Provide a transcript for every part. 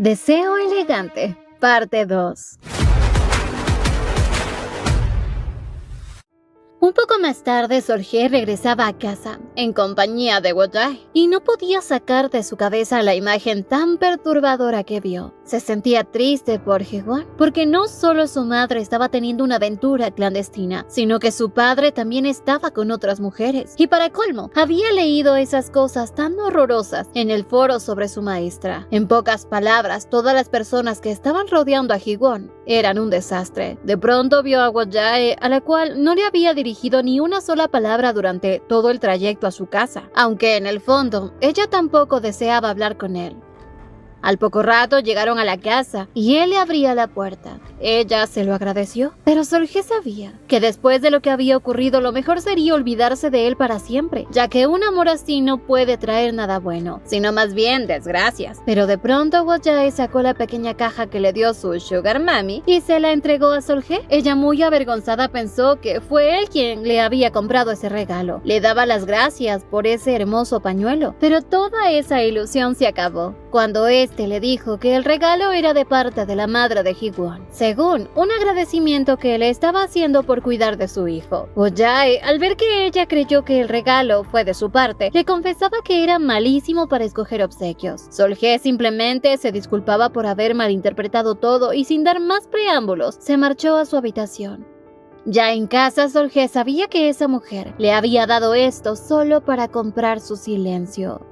Deseo elegante, parte 2. Un poco más tarde, Sol-hye regresaba a casa, en compañía de Wo-jae, y no podía sacar de su cabeza la imagen tan perturbadora que vio. Se sentía triste por Hye-won, porque no solo su madre estaba teniendo una aventura clandestina, sino que su padre también estaba con otras mujeres. Y para colmo, había leído esas cosas tan horrorosas en el foro sobre su maestra. En pocas palabras, todas las personas que estaban rodeando a Hye-won eran un desastre. De pronto vio a Wo-jae, a la cual no le había dirigido ni una sola palabra durante todo el trayecto a su casa, aunque en el fondo ella tampoco deseaba hablar con él. Al poco rato llegaron a la casa y él le abría la puerta. Ella se lo agradeció, pero Sol-hye sabía que después de lo que había ocurrido lo mejor sería olvidarse de él para siempre, ya que un amor así no puede traer nada bueno, sino más bien desgracias. Pero de pronto Wo-jae sacó la pequeña caja que le dio su sugar mami y se la entregó a Sol-hye. Ella, muy avergonzada, pensó que fue él quien le había comprado ese regalo. Le daba las gracias por ese hermoso pañuelo, pero toda esa ilusión se acabó cuando le dijo que el regalo era de parte de la madre de Hye-won, según un agradecimiento que le estaba haciendo por cuidar de su hijo. Wo-jae, al ver que ella creyó que el regalo fue de su parte, le confesaba que era malísimo para escoger obsequios. Sol-hye simplemente se disculpaba por haber malinterpretado todo y, sin dar más preámbulos, se marchó a su habitación. Ya en casa, Sol-hye sabía que esa mujer le había dado esto solo para comprar su silencio.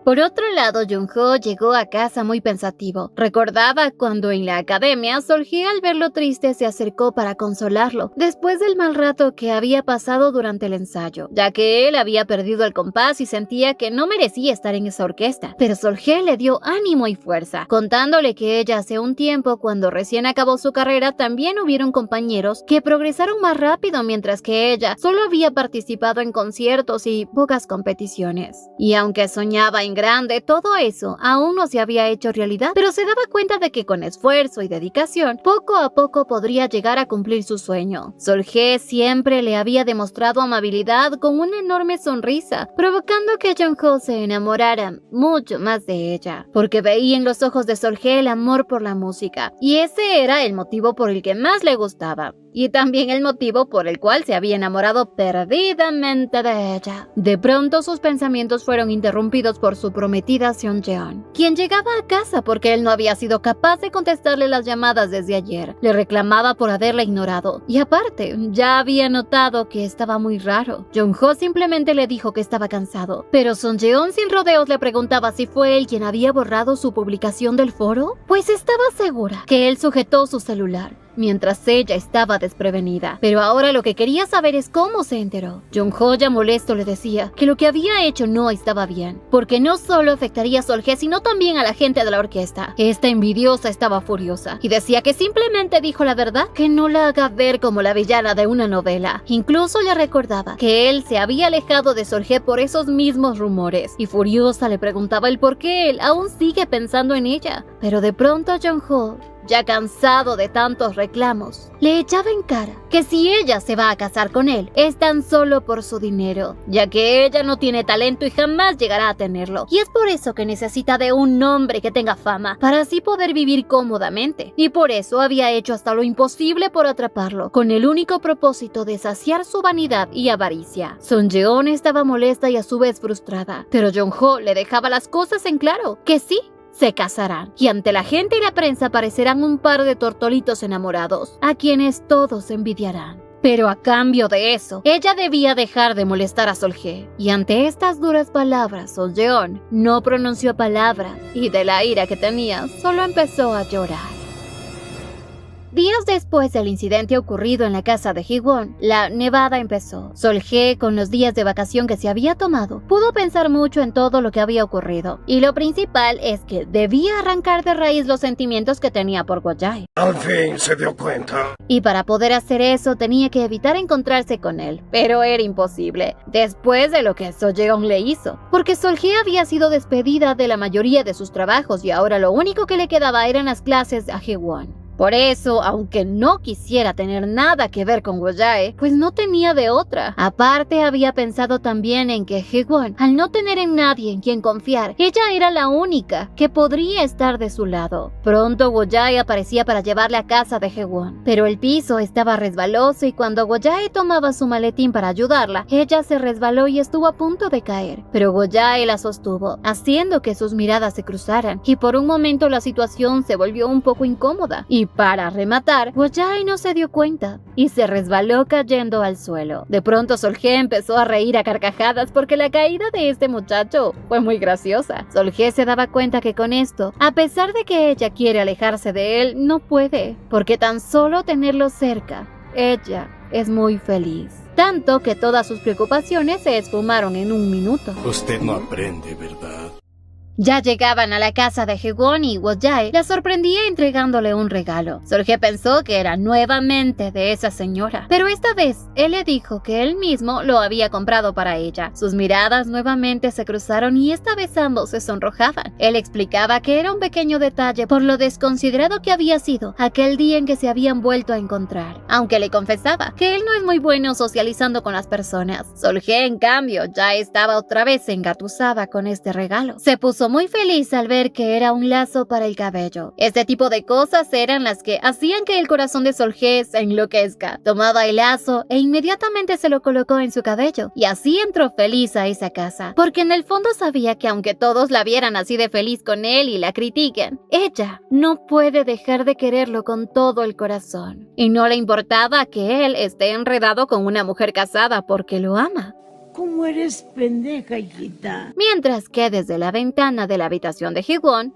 Por otro lado, Jung-ho llegó a casa muy pensativo. Recordaba cuando en la academia, Sol-hye, al verlo triste, se acercó para consolarlo, después del mal rato que había pasado durante el ensayo, ya que él había perdido el compás y sentía que no merecía estar en esa orquesta. Pero Sol-hye le dio ánimo y fuerza, contándole que ella hace un tiempo, cuando recién acabó su carrera, también hubieron compañeros que progresaron más rápido, mientras que ella solo había participado en conciertos y pocas competiciones. Y aunque soñaba en grande, todo eso aún no se había hecho realidad, pero se daba cuenta de que con esfuerzo y dedicación, poco a poco podría llegar a cumplir su sueño. Sol-hye siempre le había demostrado amabilidad con una enorme sonrisa, provocando que Jung-ho se enamorara mucho más de ella, porque veía en los ojos de Sol-hye el amor por la música, y ese era el motivo por el que más le gustaba. Y también el motivo por el cual se había enamorado perdidamente de ella. De pronto sus pensamientos fueron interrumpidos por su prometida Seon-jeon, quien llegaba a casa porque él no había sido capaz de contestarle las llamadas desde ayer. Le reclamaba por haberla ignorado, y aparte, ya había notado que estaba muy raro. Jung-ho simplemente le dijo que estaba cansado, pero Seon-jeon sin rodeos le preguntaba si fue él quien había borrado su publicación del foro, pues estaba segura que él sujetó su celular mientras ella estaba desprevenida. Pero ahora lo que quería saber es cómo se enteró. Jung-ho, ya molesto, le decía que lo que había hecho no estaba bien, porque no solo afectaría a Sol-hye, sino también a la gente de la orquesta. Esta envidiosa estaba furiosa y decía que simplemente dijo la verdad, que no la haga ver como la villana de una novela. Incluso le recordaba que él se había alejado de Sol-hye por esos mismos rumores, y furiosa le preguntaba el por qué él aún sigue pensando en ella. Pero de pronto Jung-ho, ya cansado de tantos reclamos, le echaba en cara que si ella se va a casar con él, es tan solo por su dinero, ya que ella no tiene talento y jamás llegará a tenerlo, y es por eso que necesita de un hombre que tenga fama, para así poder vivir cómodamente, y por eso había hecho hasta lo imposible por atraparlo, con el único propósito de saciar su vanidad y avaricia. Seon-jeon estaba molesta y a su vez frustrada, pero Jung-ho le dejaba las cosas en claro, que sí, se casarán, y ante la gente y la prensa parecerán un par de tortolitos enamorados, a quienes todos envidiarán. Pero a cambio de eso, ella debía dejar de molestar a Sol-hye, y ante estas duras palabras, Seon-jeon no pronunció palabra, y de la ira que tenía, solo empezó a llorar. Días después del incidente ocurrido en la casa de Hye-won, la nevada empezó. Sol-hye, con los días de vacación que se había tomado, pudo pensar mucho en todo lo que había ocurrido. Y lo principal es que debía arrancar de raíz los sentimientos que tenía por Wo-jae. Al fin se dio cuenta. Y para poder hacer eso tenía que evitar encontrarse con él. Pero era imposible, después de lo que So-jeon le hizo. Porque Sol-hye había sido despedida de la mayoría de sus trabajos y ahora lo único que le quedaba eran las clases a Hye-won. Por eso, aunque no quisiera tener nada que ver con Wojae, pues no tenía de otra. Aparte, había pensado también en que Hee-won, al no tener en nadie en quien confiar, ella era la única que podría estar de su lado. Pronto Wojae aparecía para llevarle a casa de Hee-won, pero el piso estaba resbaloso y cuando Wojae tomaba su maletín para ayudarla, ella se resbaló y estuvo a punto de caer. Pero Wojae la sostuvo, haciendo que sus miradas se cruzaran, y por un momento la situación se volvió un poco incómoda. Y para rematar, Wojae no se dio cuenta y se resbaló cayendo al suelo. De pronto Sol-hye empezó a reír a carcajadas porque la caída de este muchacho fue muy graciosa. Sol-hye se daba cuenta que con esto, a pesar de que ella quiere alejarse de él, no puede, porque tan solo tenerlo cerca, ella es muy feliz. Tanto que todas sus preocupaciones se esfumaron en un minuto. Usted no aprende, ¿verdad? Ya llegaban a la casa de Hee-won y Wojae la sorprendía entregándole un regalo. Sol-hye pensó que era nuevamente de esa señora, pero esta vez él le dijo que él mismo lo había comprado para ella. Sus miradas nuevamente se cruzaron y esta vez ambos se sonrojaban. Él explicaba que era un pequeño detalle por lo desconsiderado que había sido aquel día en que se habían vuelto a encontrar, aunque le confesaba que él no es muy bueno socializando con las personas. Sol-hye, en cambio, ya estaba otra vez engatusada con este regalo. Se puso muy feliz al ver que era un lazo para el cabello. Este tipo de cosas eran las que hacían que el corazón de Sol-hye se enloquezca. Tomaba el lazo e inmediatamente se lo colocó en su cabello, y así entró feliz a esa casa, porque en el fondo sabía que aunque todos la vieran así de feliz con él y la critiquen, ella no puede dejar de quererlo con todo el corazón. Y no le importaba que él esté enredado con una mujer casada porque lo ama. ¿Cómo eres pendeja, hijita? Mientras que desde la ventana de la habitación de Hee-won,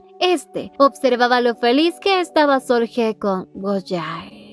observaba lo feliz que estaba Sol-hye con Wojae.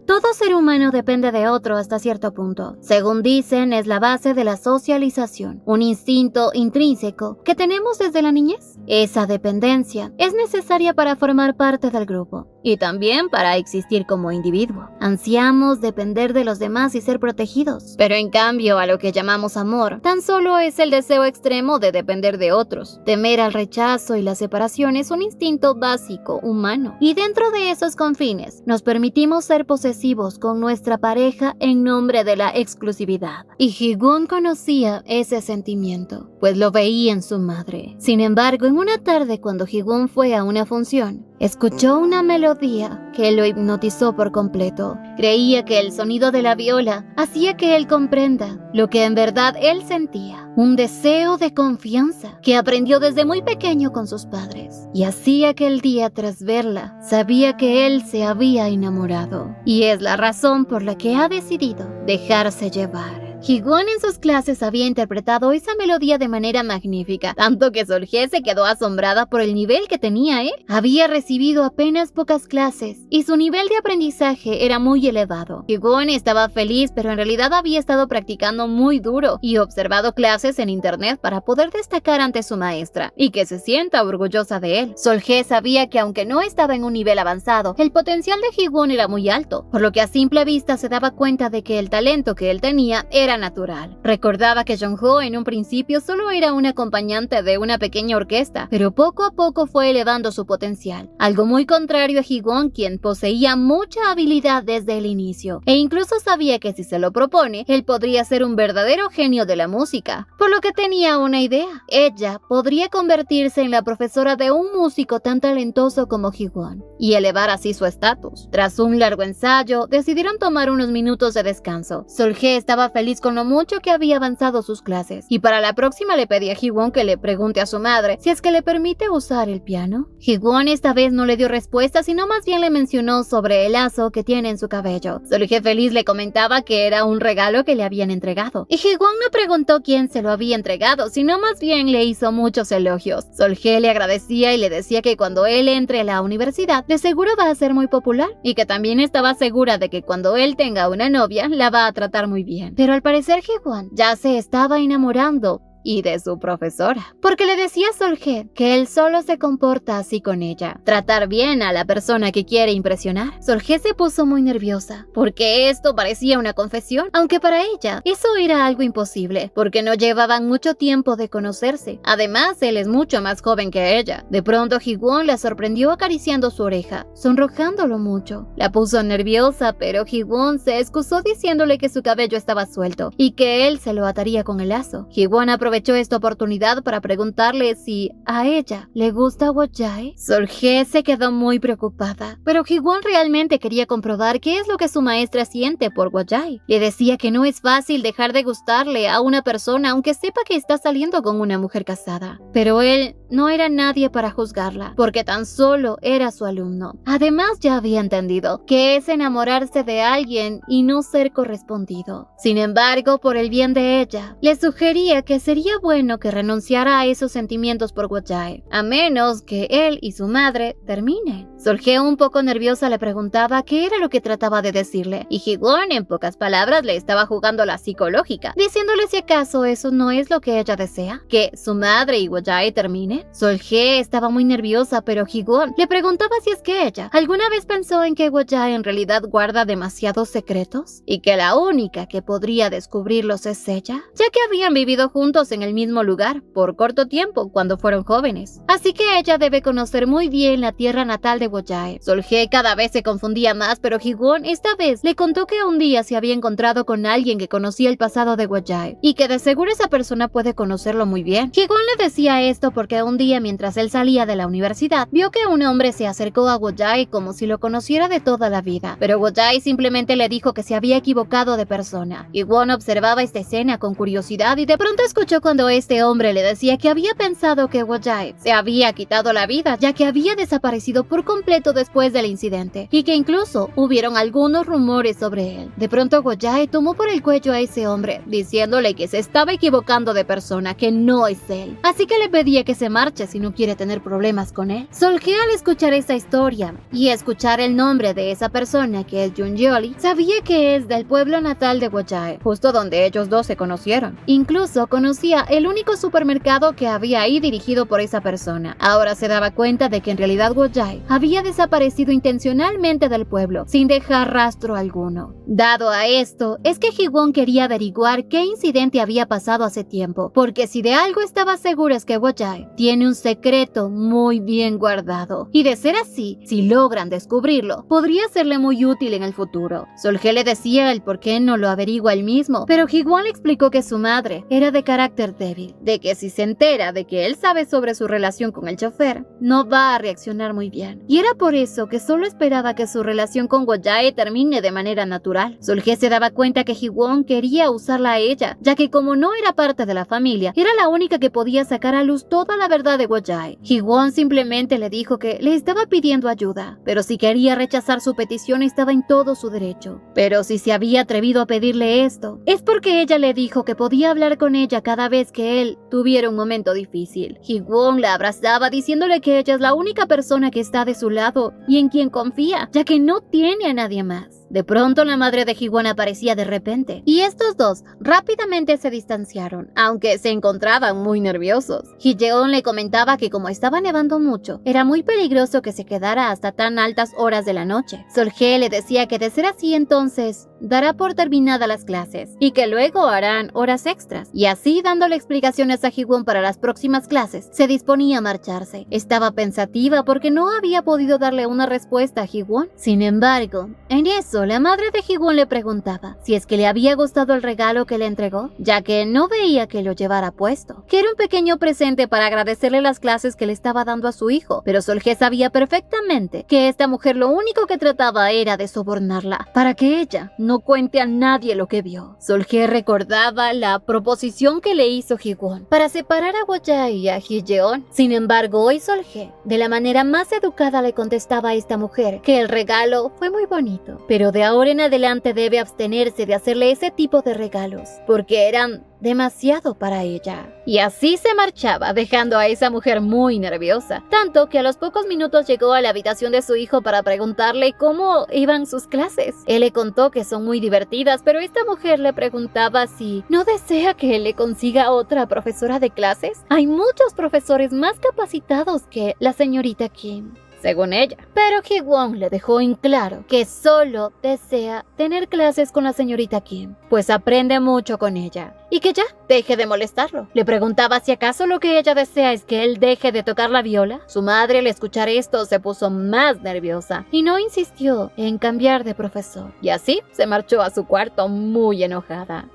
Todo ser humano depende de otro hasta cierto punto. Según dicen, es la base de la socialización, un instinto intrínseco que tenemos desde la niñez. Esa dependencia es necesaria para formar parte del grupo y también para existir como individuo. Ansiamos depender de los demás y ser protegidos, pero en cambio a lo que llamamos amor, tan solo es el deseo extremo de depender de otros. Temer al rechazo y la separación es un instinto básico humano, y dentro de esos confines nos permitimos ser posesivos con nuestra pareja en nombre de la exclusividad. Y Hee-won conocía ese sentimiento, pues lo veía en su madre. Sin embargo, en una tarde cuando Hee-won fue a una función, escuchó una melodía que lo hipnotizó por completo. Creía que el sonido de la viola hacía que él comprenda lo que en verdad él sentía, un deseo de confianza que aprendió desde muy pequeño con sus padres. Y así aquel día, tras verla, sabía que él se había enamorado. Y es la razón por la que ha decidido dejarse llevar. Hee-won en sus clases había interpretado esa melodía de manera magnífica, tanto que Sol-hye se quedó asombrada por el nivel que tenía él. Había recibido apenas pocas clases y su nivel de aprendizaje era muy elevado. Hee-won estaba feliz, pero en realidad había estado practicando muy duro y observado clases en internet para poder destacar ante su maestra y que se sienta orgullosa de él. Sol-hye sabía que aunque no estaba en un nivel avanzado, el potencial de Hee-won era muy alto, por lo que a simple vista se daba cuenta de que el talento que él tenía era natural. Recordaba que Jong-ho en un principio solo era un acompañante de una pequeña orquesta, pero poco a poco fue elevando su potencial, algo muy contrario a Hee-won, quien poseía mucha habilidad desde el inicio, e incluso sabía que si se lo propone, él podría ser un verdadero genio de la música, por lo que tenía una idea. Ella podría convertirse en la profesora de un músico tan talentoso como Hee-won, y elevar así su estatus. Tras un largo ensayo, decidieron tomar unos minutos de descanso. Sol-hye estaba feliz con lo mucho que había avanzado sus clases, y para la próxima le pedí a Hee-won que le pregunte a su madre si es que le permite usar el piano. Hee-won esta vez no le dio respuesta, sino más bien le mencionó sobre el lazo que tiene en su cabello. Sol-hye feliz le comentaba que era un regalo que le habían entregado, y Hee-won no preguntó quién se lo había entregado, sino más bien le hizo muchos elogios. Sol-hye le agradecía y le decía que cuando él entre a la universidad, de seguro va a ser muy popular, y que también estaba segura de que cuando él tenga una novia, la va a tratar muy bien. Pero al parecer Hee-won ya se estaba enamorando y de su profesora, porque le decía a Solje que él solo se comporta así con ella, tratar bien a la persona que quiere impresionar. Solje se puso muy nerviosa, porque esto parecía una confesión, aunque para ella eso era algo imposible, porque no llevaban mucho tiempo de conocerse. Además, él es mucho más joven que ella. De pronto, Ji-won la sorprendió acariciando su oreja, sonrojándolo mucho. La puso nerviosa, pero Ji-won se excusó diciéndole que su cabello estaba suelto y que él se lo ataría con el lazo. Ji-won aprovechó esta oportunidad para preguntarle si a ella le gusta Wo-jae. Sol-hye se quedó muy preocupada, pero Ji-won realmente quería comprobar qué es lo que su maestra siente por Wo-jae. Le decía que no es fácil dejar de gustarle a una persona aunque sepa que está saliendo con una mujer casada, pero él no era nadie para juzgarla, porque tan solo era su alumno. Además, ya había entendido que es enamorarse de alguien y no ser correspondido. Sin embargo, por el bien de ella, le sugería que sería bueno que renunciara a esos sentimientos por Wo-jae, a menos que él y su madre terminen. Sol-hye, un poco nerviosa, le preguntaba qué era lo que trataba de decirle, y Ji-won, en pocas palabras, le estaba jugando la psicológica, diciéndole si acaso eso no es lo que ella desea, que su madre y Wo-jae terminen. Sol-hye estaba muy nerviosa, pero Ji-won le preguntaba si es que ella alguna vez pensó en que Wo-jae en realidad guarda demasiados secretos y que la única que podría descubrirlos es ella, ya que habían vivido juntos en el mismo lugar por corto tiempo cuando fueron jóvenes. Así que ella debe conocer muy bien la tierra natal de Wo-jae. Sol-hye cada vez se confundía más, pero Ji-won esta vez le contó que un día se había encontrado con alguien que conocía el pasado de Wo-jae y que de seguro esa persona puede conocerlo muy bien. Ji-won le decía esto porque un día, mientras él salía de la universidad, vio que un hombre se acercó a Wo-jae como si lo conociera de toda la vida, pero Wo-jae simplemente le dijo que se había equivocado de persona. Ji-won observaba esta escena con curiosidad y de pronto escuchó cuando este hombre le decía que había pensado que Wo-jae se había quitado la vida, ya que había desaparecido por completo después del incidente y que incluso hubieron algunos rumores sobre él. De pronto Wo-jae tomó por el cuello a ese hombre, diciéndole que se estaba equivocando de persona, que no es él, así que le pedía que se marche si no quiere tener problemas con él. Sol-hye, al escuchar esta historia y escuchar el nombre de esa persona, que es Jun-yeoli, sabía que es del pueblo natal de Wo-jae, justo donde ellos dos se conocieron. Incluso conocía el único supermercado que había ahí dirigido por esa persona. Ahora se daba cuenta de que en realidad Wo-jae había desaparecido intencionalmente del pueblo, sin dejar rastro alguno. Dado a esto, es que Ji-won quería averiguar qué incidente había pasado hace tiempo, porque si de algo estaba seguro es que Wo-jae tiene un secreto muy bien guardado, y de ser así, si logran descubrirlo, podría serle muy útil en el futuro. Sol-hye le decía el por qué no lo averigua él mismo, pero Ji-won le explicó que su madre era de carácter débil, de que si se entera de que él sabe sobre su relación con el chofer, no va a reaccionar muy bien, y era por eso que solo esperaba que su relación con Wo-jae termine de manera natural. Sol-hye se daba cuenta que Ji-won quería usarla a ella, ya que como no era parte de la familia, era la única que podía sacar a luz toda la verdad de Wo-jae. Ji-won simplemente le dijo que le estaba pidiendo ayuda, pero si quería rechazar su petición estaba en todo su derecho. Pero si se había atrevido a pedirle esto, es porque ella le dijo que podía hablar con ella cada vez que él tuviera un momento difícil. Ji-won la abrazaba diciéndole que ella es la única persona que está de su lado y en quien confía, ya que no tiene a nadie más. De pronto la madre de Ji-won aparecía de repente, y estos dos rápidamente se distanciaron, aunque se encontraban muy nerviosos. Ji-yeon le comentaba que como estaba nevando mucho, era muy peligroso que se quedara hasta tan altas horas de la noche. Sol-hye le decía que de ser así entonces, dará por terminadas las clases, y que luego harán horas extras, y así dándole explicaciones a Ji-won para las próximas clases, se disponía a marcharse. Estaba pensativa porque no había podido darle una respuesta a Ji-won. Sin embargo, en eso la madre de Ji-won le preguntaba si es que le había gustado el regalo que le entregó, ya que no veía que lo llevara puesto, que era un pequeño presente para agradecerle las clases que le estaba dando a su hijo, pero Sol-hye sabía perfectamente que esta mujer lo único que trataba era de sobornarla, para que ella no cuente a nadie lo que vio. Sol-hye recordaba la proposición que le hizo Ji-won para separar a Wo-jae y a Ji-yeon. Sin embargo, hoy Sol-hye, de la manera más educada, le contestaba a esta mujer que el regalo fue muy bonito, pero de ahora en adelante debe abstenerse de hacerle ese tipo de regalos, porque eran demasiado para ella. Y así se marchaba, dejando a esa mujer muy nerviosa, tanto que a los pocos minutos llegó a la habitación de su hijo para preguntarle cómo iban sus clases. Él le contó que son muy divertidas, pero esta mujer le preguntaba si no desea que él le consiga otra profesora de clases. Hay muchos profesores más capacitados que la señorita Kim, según ella. Pero Ji-won le dejó en claro que solo desea tener clases con la señorita Kim, pues aprende mucho con ella, y que ya deje de molestarlo. Le preguntaba si acaso lo que ella desea es que él deje de tocar la viola. Su madre, al escuchar esto, se puso más nerviosa y no insistió en cambiar de profesor, y así se marchó a su cuarto muy enojada.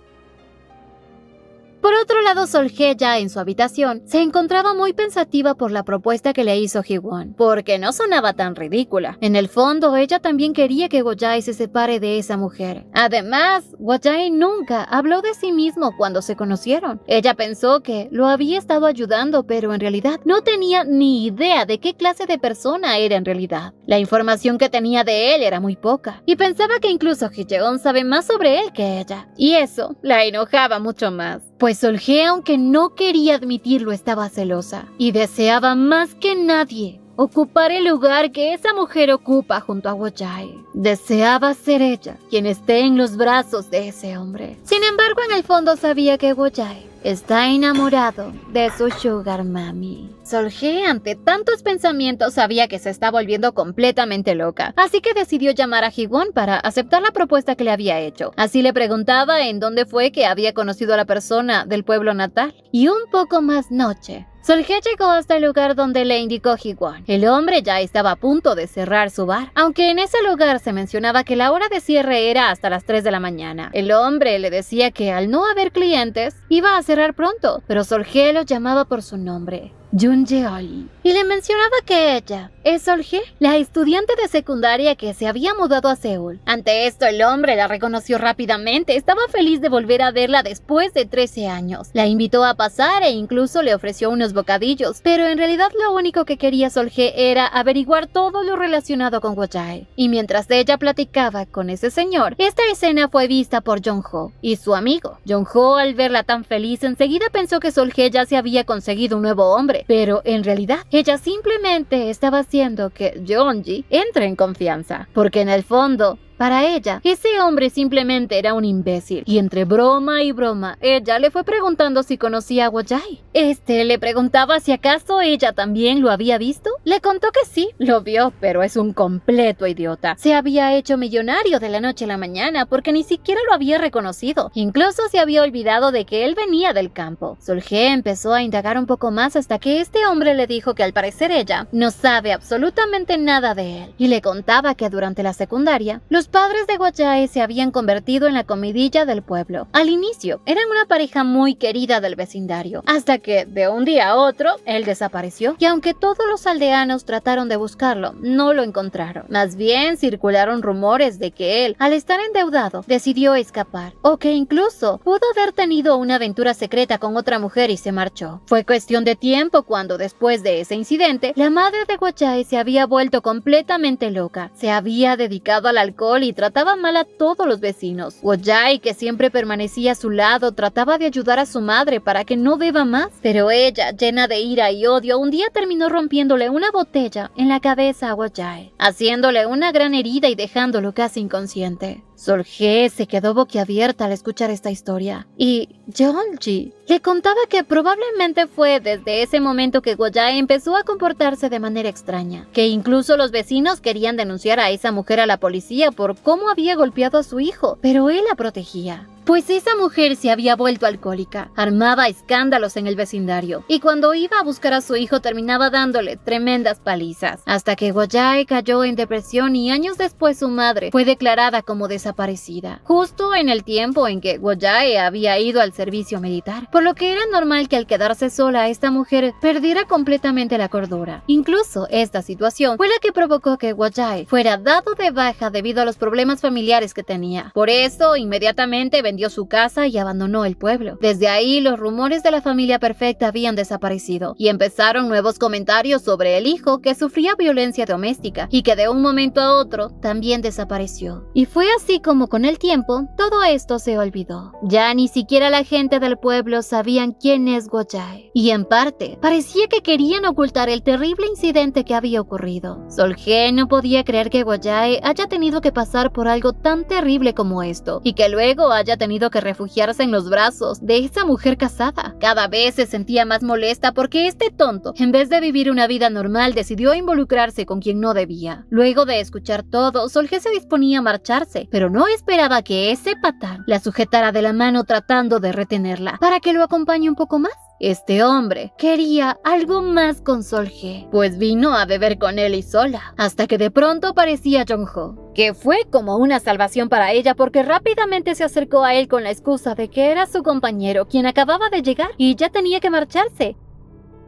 Por otro lado, Sol-hye, ya en su habitación, se encontraba muy pensativa por la propuesta que le hizo Ji-won, porque no sonaba tan ridícula. En el fondo, ella también quería que Go-jae se separe de esa mujer. Además, Go-jae nunca habló de sí mismo cuando se conocieron. Ella pensó que lo había estado ayudando, pero en realidad no tenía ni idea de qué clase de persona era en realidad. La información que tenía de él era muy poca, y pensaba que incluso Ji-yeon sabe más sobre él que ella, y eso la enojaba mucho más. Pues Sol-hye, aunque no quería admitirlo, estaba celosa y deseaba más que nadie ocupar el lugar que esa mujer ocupa junto a Go-jae. Deseaba ser ella quien esté en los brazos de ese hombre. Sin embargo, en el fondo sabía que Go-jae está enamorado de su sugar mami. Sol-hye, ante tantos pensamientos, sabía que se estaba volviendo completamente loca, así que decidió llamar a Ji-won para aceptar la propuesta que le había hecho. Así le preguntaba en dónde fue que había conocido a la persona del pueblo natal. Y un poco más noche, Sol-hye llegó hasta el lugar donde le indicó Ji-won. El hombre ya estaba a punto de cerrar su bar, aunque en ese lugar se mencionaba que la hora de cierre era hasta las 3 de la mañana. El hombre le decía que al no haber clientes, iba a cerrar pronto, pero Sol-hye lo llamaba por su nombre, Jun Jeol, y le mencionaba que ella es Sol-hye, la estudiante de secundaria que se había mudado a Seúl. Ante esto, el hombre la reconoció rápidamente. Estaba feliz de volver a verla después de 13 años. La invitó a pasar e incluso le ofreció unos bocadillos, pero en realidad lo único que quería Sol-hye era averiguar todo lo relacionado con Go-jae. Y mientras ella platicaba con ese señor, esta escena fue vista por Jong-ho y su amigo. Jong-ho, al verla tan feliz, enseguida pensó que Sol-hye ya se había conseguido un nuevo hombre, pero en realidad ella simplemente estaba haciendo que Jeonji entre en confianza, porque en el fondo, para ella, ese hombre simplemente era un imbécil. Y entre broma y broma, ella le fue preguntando si conocía a Go-jae. Le preguntaba si acaso ella también lo había visto. Le contó que sí, lo vio, pero es un completo idiota. Se había hecho millonario de la noche a la mañana porque ni siquiera lo había reconocido. Incluso se había olvidado de que él venía del campo. Sol-hye empezó a indagar un poco más hasta que este hombre le dijo que al parecer ella no sabe absolutamente nada de él. Y le contaba que durante la secundaria, los padres de Go-jae se habían convertido en la comidilla del pueblo. Al inicio, eran una pareja muy querida del vecindario, hasta que de un día a otro, él desapareció, y aunque todos los aldeanos trataron de buscarlo, no lo encontraron. Más bien, circularon rumores de que él, al estar endeudado, decidió escapar, o que incluso pudo haber tenido una aventura secreta con otra mujer y se marchó. Fue cuestión de tiempo cuando, después de ese incidente, la madre de Go-jae se había vuelto completamente loca. Se había dedicado al alcohol y trataba mal a todos los vecinos. Go-jae, que siempre permanecía a su lado, trataba de ayudar a su madre para que no beba más, pero ella, llena de ira y odio, un día terminó rompiéndole una botella en la cabeza a Go-jae, haciéndole una gran herida y dejándolo casi inconsciente. Sol-hye se quedó boquiabierta al escuchar esta historia, y Jeonji le contaba que probablemente fue desde ese momento que Go-jae empezó a comportarse de manera extraña, que incluso los vecinos querían denunciar a esa mujer a la policía por cómo había golpeado a su hijo, pero él la protegía. Pues esa mujer se había vuelto alcohólica, armaba escándalos en el vecindario, y cuando iba a buscar a su hijo terminaba dándole tremendas palizas, hasta que Go-jae cayó en depresión y años después su madre fue declarada como desaparecida, justo en el tiempo en que Go-jae había ido al servicio militar, por lo que era normal que al quedarse sola esta mujer perdiera completamente la cordura. Incluso esta situación fue la que provocó que Go-jae fuera dado de baja debido a los problemas familiares que tenía. Por eso, inmediatamente vendió su casa y abandonó el pueblo. Desde ahí, los rumores de la familia perfecta habían desaparecido y empezaron nuevos comentarios sobre el hijo que sufría violencia doméstica y que de un momento a otro también desapareció. Y fue así como con el tiempo todo esto se olvidó. Ya ni siquiera la gente del pueblo sabían quién es Wojae. Y en parte, parecía que querían ocultar el terrible incidente que había ocurrido. Sol-hye no podía creer que Wojae haya tenido que pasar por algo tan terrible como esto y que luego haya tenido que refugiarse en los brazos de esa mujer casada. Cada vez se sentía más molesta porque este tonto, en vez de vivir una vida normal, decidió involucrarse con quien no debía. Luego de escuchar todo, Sol-hye se disponía a marcharse, pero no esperaba que ese patán la sujetara de la mano tratando de retenerla para que lo acompañe un poco más. Este hombre quería algo más con Sol-hye, pues vino a beber con él y sola, hasta que de pronto aparecía Jong-ho, que fue como una salvación para ella porque rápidamente se acercó a él con la excusa de que era su compañero quien acababa de llegar y ya tenía que marcharse.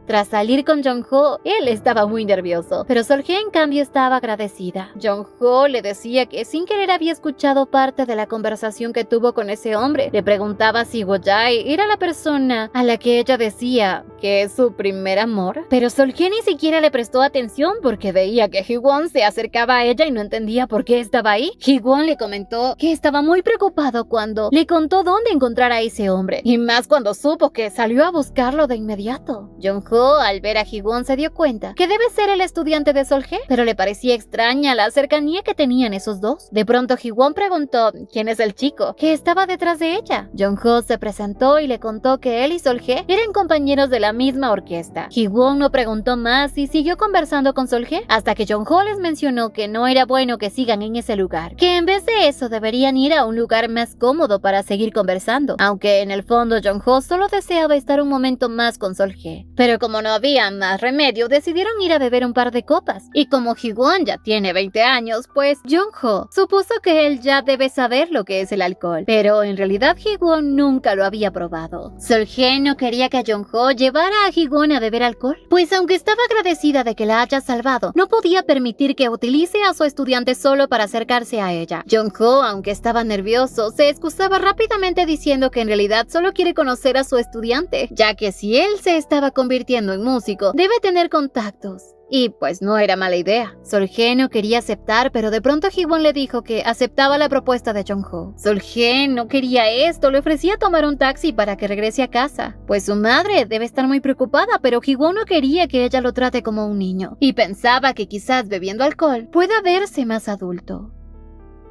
Tras salir con Jong-ho, él estaba muy nervioso, pero Sol-hye en cambio estaba agradecida. Jong-ho le decía que sin querer había escuchado parte de la conversación que tuvo con ese hombre. Le preguntaba si Wojae era la persona a la que ella decía que es su primer amor, pero Sol-hye ni siquiera le prestó atención porque veía que Hee-won se acercaba a ella y no entendía por qué estaba ahí. Hee-won le comentó que estaba muy preocupado cuando le contó dónde encontrar a ese hombre, y más cuando supo que salió a buscarlo de inmediato. Jong-ho, al ver a Hee-won, se dio cuenta que debe ser el estudiante de Sol-hye, pero le parecía extraña la cercanía que tenían esos dos. De pronto Hee-won preguntó quién es el chico que estaba detrás de ella. Jong-ho se presentó y le contó que él y Sol-hye eran compañeros de la misma orquesta. Hee-won no preguntó más y siguió conversando con Sol-hye hasta que Jong-ho les mencionó que no era bueno que sigan en ese lugar, que en vez de eso deberían ir a un lugar más cómodo para seguir conversando, aunque en el fondo Jong-ho solo deseaba estar un momento más con Sol-hye. Pero como no había más remedio, decidieron ir a beber un par de copas. Y como Hee-won ya tiene 20 años, pues Jong-ho supuso que él ya debe saber lo que es el alcohol. Pero en realidad Hee-won nunca lo había probado. Sol-hye no quería que Jong-ho llevara a Hee-won a beber alcohol, pues aunque estaba agradecida de que la haya salvado, no podía permitir que utilice a su estudiante solo para acercarse a ella. Jong-ho, aunque estaba nervioso, se excusaba rápidamente diciendo que en realidad solo quiere conocer a su estudiante, ya que si él se estaba convirtiendo en músico, debe tener contactos. Y pues no era mala idea. Sol-hye no quería aceptar, pero de pronto Hee-won le dijo que aceptaba la propuesta de Jong-ho. Sol-hye no quería esto, le ofrecía tomar un taxi para que regrese a casa, pues su madre debe estar muy preocupada, pero Hee-won no quería que ella lo trate como un niño, y pensaba que quizás bebiendo alcohol pueda verse más adulto.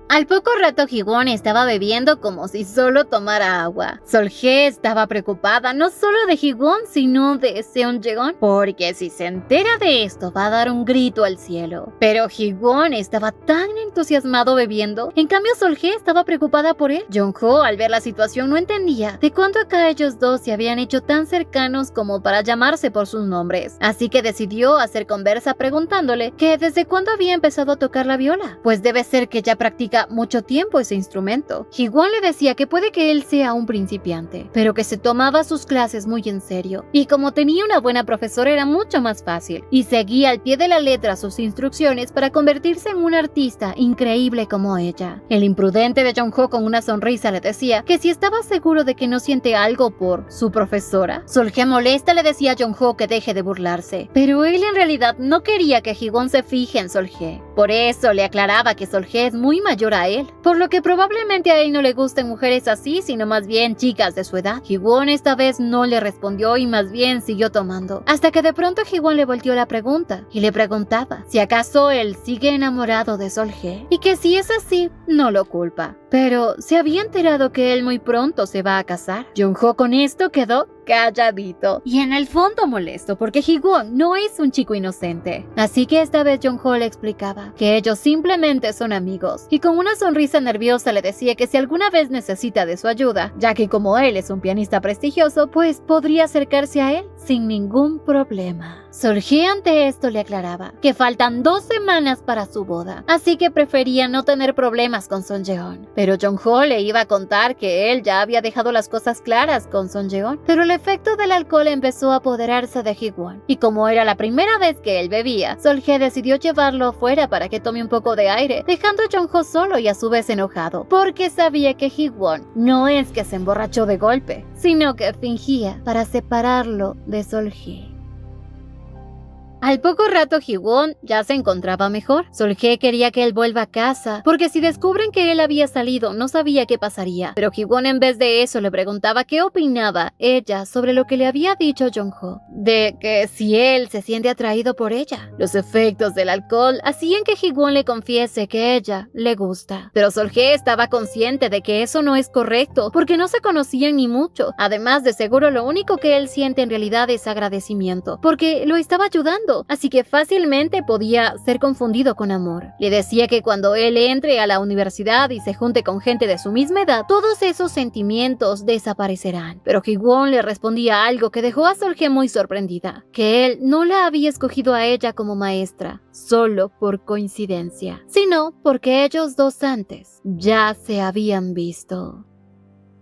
Al poco rato Hee-won estaba bebiendo como si solo tomara agua. Sol-hye estaba preocupada no solo de Hee-won sino de Seon-jeon, porque si se entera de esto va a dar un grito al cielo. Pero Hee-won estaba tan entusiasmado bebiendo, en cambio Sol-hye estaba preocupada por él. Jong-ho, al ver la situación, no entendía de cuándo acá ellos dos se habían hecho tan cercanos como para llamarse por sus nombres, así que decidió hacer conversa preguntándole que desde cuándo había empezado a tocar la viola, pues debe ser que ya practica mucho tiempo ese instrumento. Hee-won le decía que puede que él sea un principiante, pero que se tomaba sus clases muy en serio, y como tenía una buena profesora era mucho más fácil, y seguía al pie de la letra sus instrucciones para convertirse en un artista increíble como ella. El imprudente de Jong-ho con una sonrisa le decía que si estaba seguro de que no siente algo por su profesora. Sol-hye molesta le decía a Jong-ho que deje de burlarse, pero él en realidad no quería que Hee-won se fije en Sol-hye. Por eso le aclaraba que Sol-hye es muy mayor a él, por lo que probablemente a él no le gusten mujeres así, sino más bien chicas de su edad. Hee-won esta vez no le respondió y más bien siguió tomando, hasta que de pronto Hee-won le volteó la pregunta y le preguntaba si acaso él sigue enamorado de Sol-hye y que si es así, no lo culpa, pero se había enterado que él muy pronto se va a casar. Jong-ho con esto quedó calladito y en el fondo molesto porque Hee-won no es un chico inocente. Así que esta vez Jong-ho le explicaba que ellos simplemente son amigos y con una sonrisa nerviosa le decía que si alguna vez necesita de su ayuda, ya que como él es un pianista prestigioso, pues podría acercarse a él sin ningún problema. Sol-hye ante esto le aclaraba que faltan 2 semanas para su boda, así que prefería no tener problemas con Son Yeon. Pero Jong-ho le iba a contar que él ya había dejado las cosas claras con Son Yeon, pero el efecto del alcohol empezó a apoderarse de Hee-won, y como era la primera vez que él bebía, Sol-hye decidió llevarlo afuera para que tome un poco de aire, dejando a Jong-ho solo y a su vez enojado, porque sabía que Hee-won no es que se emborrachó de golpe, sino que fingía para separarlo de Sol-hye. Al poco rato Hee-won ya se encontraba mejor. Sol-hye quería que él vuelva a casa, porque si descubren que él había salido, no sabía qué pasaría. Pero Hee-won en vez de eso le preguntaba qué opinaba ella sobre lo que le había dicho Jong-ho, de que si él se siente atraído por ella. Los efectos del alcohol hacían que Hee-won le confiese que ella le gusta. Pero Sol-hye estaba consciente de que eso no es correcto, porque no se conocían ni mucho. Además, de seguro lo único que él siente en realidad es agradecimiento, porque lo estaba ayudando. Así que fácilmente podía ser confundido con amor. Le decía que cuando él entre a la universidad y se junte con gente de su misma edad, todos esos sentimientos desaparecerán. Pero Hee-won le respondía algo que dejó a Sol-hye muy sorprendida, que él no la había escogido a ella como maestra solo por coincidencia, sino porque ellos dos antes ya se habían visto.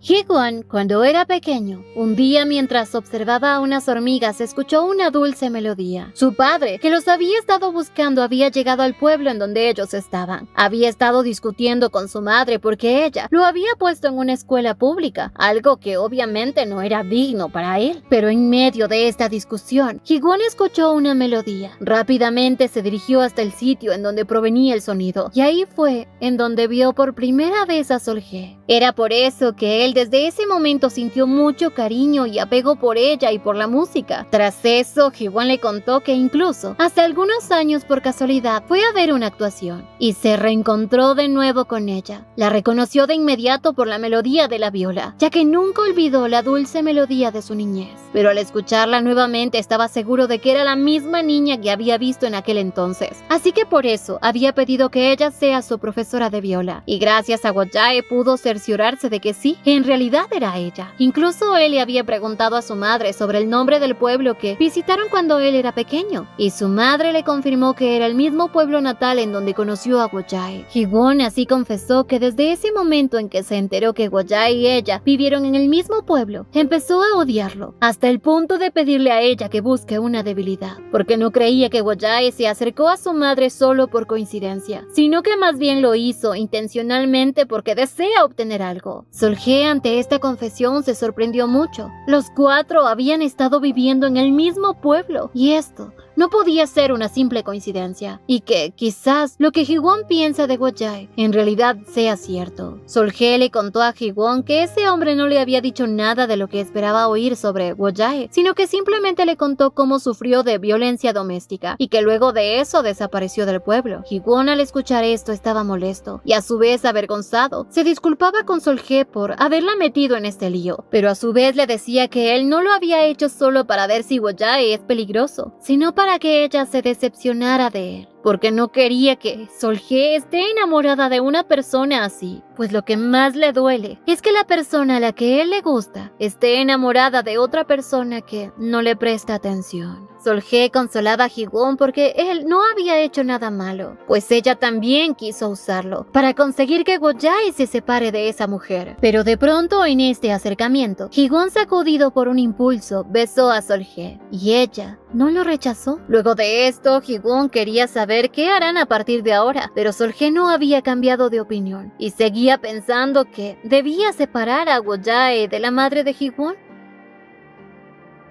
Hee-won, cuando era pequeño, un día mientras observaba a unas hormigas, escuchó una dulce melodía. Su padre, que los había estado buscando, había llegado al pueblo en donde ellos estaban. Había estado discutiendo con su madre porque ella lo había puesto en una escuela pública, algo que obviamente no era digno para él. Pero en medio de esta discusión, Hee-won escuchó una melodía. Rápidamente se dirigió hasta el sitio en donde provenía el sonido, y ahí fue en donde vio por primera vez a Sol-hye. Era por eso que él desde ese momento sintió mucho cariño y apego por ella y por la música. Tras eso, Hee-won le contó que incluso hace algunos años por casualidad fue a ver una actuación y se reencontró de nuevo con ella. La reconoció de inmediato por la melodía de la viola, ya que nunca olvidó la dulce melodía de su niñez. Pero al escucharla nuevamente estaba seguro de que era la misma niña que había visto en aquel entonces. Así que por eso había pedido que ella sea su profesora de viola. Y gracias a Wojae pudo cerciorarse de que sí, en realidad era ella. Incluso él le había preguntado a su madre sobre el nombre del pueblo que visitaron cuando él era pequeño, y su madre le confirmó que era el mismo pueblo natal en donde conoció a Wojae. Hee-won así confesó que desde ese momento en que se enteró que Wojae y ella vivieron en el mismo pueblo, empezó a odiarlo, hasta el punto de pedirle a ella que busque una debilidad, porque no creía que Wojae se acercó a su madre solo por coincidencia, sino que más bien lo hizo intencionalmente porque desea obtener algo. Sol-hye ante esta confesión se sorprendió mucho. Los 4 habían estado viviendo en el mismo pueblo, y esto no podía ser una simple coincidencia, y que quizás lo que Hee-won piensa de Wojae en realidad sea cierto. Sol-hye le contó a Hee-won que ese hombre no le había dicho nada de lo que esperaba oír sobre Wojae, sino que simplemente le contó cómo sufrió de violencia doméstica y que luego de eso desapareció del pueblo. Hee-won al escuchar esto estaba molesto y a su vez avergonzado. Se disculpaba con Sol-hye por haberla metido en este lío, pero a su vez le decía que él no lo había hecho solo para ver si Wojae es peligroso, sino para que ella se decepcionara de él, porque no quería que Sol-hye esté enamorada de una persona así, pues lo que más le duele es que la persona a la que él le gusta esté enamorada de otra persona que no le presta atención. Sol-hye consolaba a Hee-won porque él no había hecho nada malo, pues ella también quiso usarlo para conseguir que Wojae se separe de esa mujer. Pero de pronto en este acercamiento, Hee-won, sacudido por un impulso, besó a Sol-hye y ella no lo rechazó. Luego de esto, Hee-won quería saber qué harán a partir de ahora, pero Sol-hye no había cambiado de opinión y seguía pensando que debía separar a Wojae de la madre de Hee-won.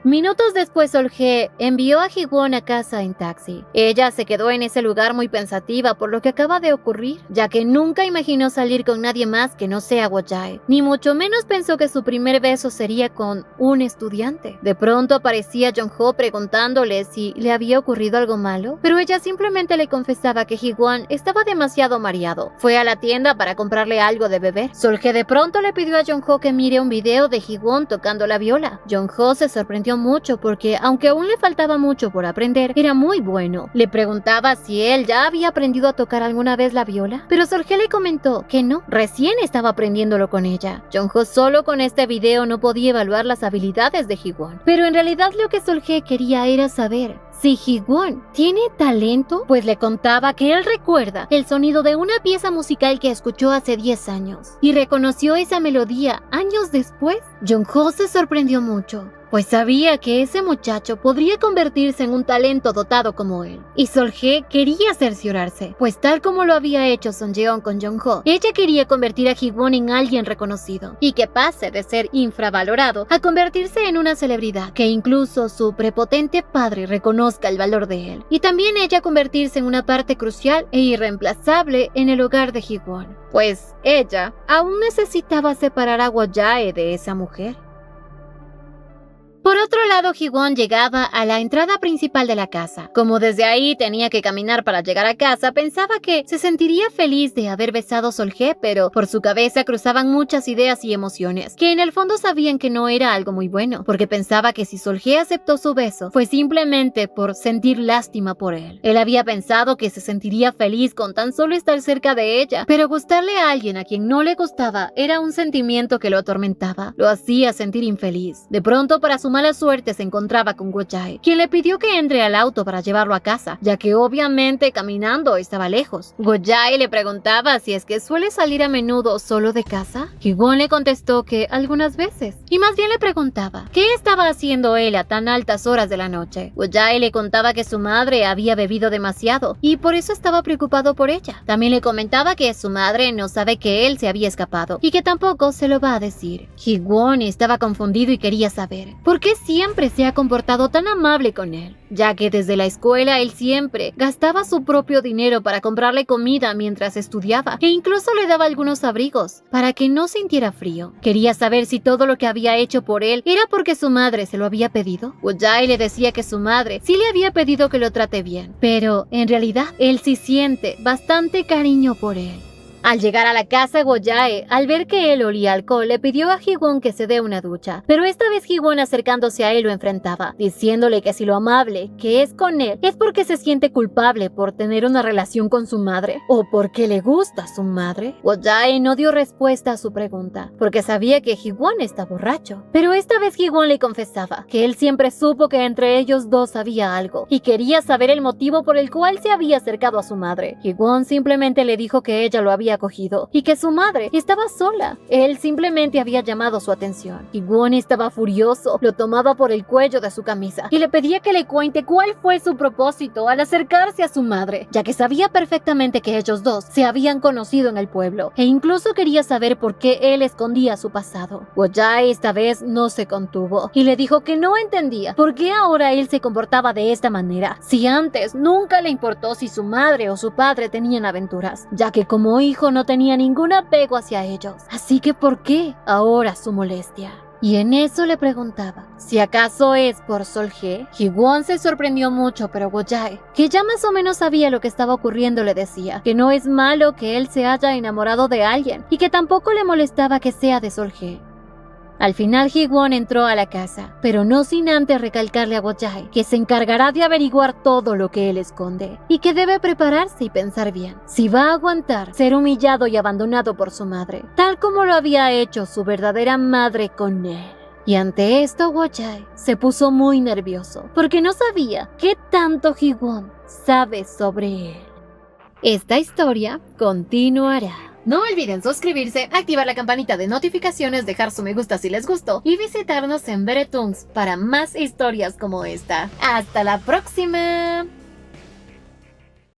Minutos después, Sol-hye envió a Hee-won a casa en taxi. Ella se quedó en ese lugar muy pensativa por lo que acaba de ocurrir, ya que nunca imaginó salir con nadie más que no sea Wojae, ni mucho menos pensó que su primer beso sería con un estudiante. De pronto aparecía Jong-ho preguntándole si le había ocurrido algo malo, pero ella simplemente le confesaba que Hee-won estaba demasiado mareado. Fue a la tienda para comprarle algo de beber. Sol-hye de pronto le pidió a Jong-ho que mire un video de Hee-won tocando la viola. Jong-ho se sorprendió sorprendió mucho porque, aunque aún le faltaba mucho por aprender, era muy bueno. Le preguntaba si él ya había aprendido a tocar alguna vez la viola, pero Sol-hye le comentó que no, recién estaba aprendiéndolo con ella. Jong-ho solo con este video no podía evaluar las habilidades de Hee-won, pero en realidad lo que Sol-hye quería era saber si Hee-won tiene talento, pues le contaba que él recuerda el sonido de una pieza musical que escuchó hace 10 años y reconoció esa melodía años después. Jong-ho se sorprendió mucho, pues sabía que ese muchacho podría convertirse en un talento dotado como él. Y Sol-hye quería cerciorarse, pues tal como lo había hecho Son Yeon con Jong-ho, ella quería convertir a Hee-won en alguien reconocido y que pase de ser infravalorado a convertirse en una celebridad, que incluso su prepotente padre reconozca el valor de él, y también ella convertirse en una parte crucial e irreemplazable en el hogar de Hee-won, pues ella aún necesitaba separar a Wo-jae de esa mujer. Por otro lado, Hee-won llegaba a la entrada principal de la casa. Como desde ahí tenía que caminar para llegar a casa, pensaba que se sentiría feliz de haber besado a Sol-hye, pero por su cabeza cruzaban muchas ideas y emociones, que en el fondo sabían que no era algo muy bueno, porque pensaba que si Sol-hye aceptó su beso, fue simplemente por sentir lástima por él. Él había pensado que se sentiría feliz con tan solo estar cerca de ella, pero gustarle a alguien a quien no le gustaba era un sentimiento que lo atormentaba, lo hacía sentir infeliz. De pronto, para su mala suerte, se encontraba con Wo-jae, quien le pidió que entre al auto para llevarlo a casa, ya que obviamente caminando estaba lejos. Wo-jae le preguntaba si es que suele salir a menudo solo de casa. Hee-won le contestó que algunas veces, y más bien le preguntaba qué estaba haciendo él a tan altas horas de la noche. Wo-jae le contaba que su madre había bebido demasiado y por eso estaba preocupado por ella. También le comentaba que su madre no sabe que él se había escapado y que tampoco se lo va a decir. Hee-won estaba confundido y quería saber por qué siempre se ha comportado tan amable con él, ya que desde la escuela él siempre gastaba su propio dinero para comprarle comida mientras estudiaba e incluso le daba algunos abrigos para que no sintiera frío. Quería saber si todo lo que había hecho por él era porque su madre se lo había pedido. Wo-jae le decía que su madre sí le había pedido que lo trate bien, pero en realidad él sí siente bastante cariño por él. Al llegar a la casa, Wo-jae, al ver que él olía alcohol, le pidió a Hee-won que se dé una ducha. Pero esta vez Hee-won, acercándose a él, lo enfrentaba, diciéndole que si lo amable que es con él es porque se siente culpable por tener una relación con su madre o porque le gusta su madre. Wo-jae no dio respuesta a su pregunta, porque sabía que Hee-won está borracho. Pero esta vez Hee-won le confesaba que él siempre supo que entre ellos dos había algo y quería saber el motivo por el cual se había acercado a su madre. Hee-won simplemente le dijo que ella lo había acogido y que su madre estaba sola. Él simplemente había llamado su atención. Hee-won estaba furioso, lo tomaba por el cuello de su camisa y le pedía que le cuente cuál fue su propósito al acercarse a su madre, ya que sabía perfectamente que ellos dos se habían conocido en el pueblo e incluso quería saber por qué él escondía su pasado. Wo-jae esta vez no se contuvo y le dijo que no entendía por qué ahora él se comportaba de esta manera, si antes nunca le importó si su madre o su padre tenían aventuras, ya que como hijo no tenía ningún apego hacia ellos. Así que ¿por qué ahora su molestia? Y en eso le preguntaba si acaso es por Sol-hye. Hee-won se sorprendió mucho, pero Wo-jae, que ya más o menos sabía lo que estaba ocurriendo, le decía que no es malo que él se haya enamorado de alguien y que tampoco le molestaba que sea de Sol-hye. Al final Hee-won entró a la casa, pero no sin antes recalcarle a Wo-jae que se encargará de averiguar todo lo que él esconde y que debe prepararse y pensar bien si va a aguantar ser humillado y abandonado por su madre, tal como lo había hecho su verdadera madre con él. Y ante esto Wo-jae se puso muy nervioso porque no sabía qué tanto Hee-won sabe sobre él. Esta historia continuará. No olviden suscribirse, activar la campanita de notificaciones, dejar su me gusta si les gustó y visitarnos en Beretoons para más historias como esta. ¡Hasta la próxima!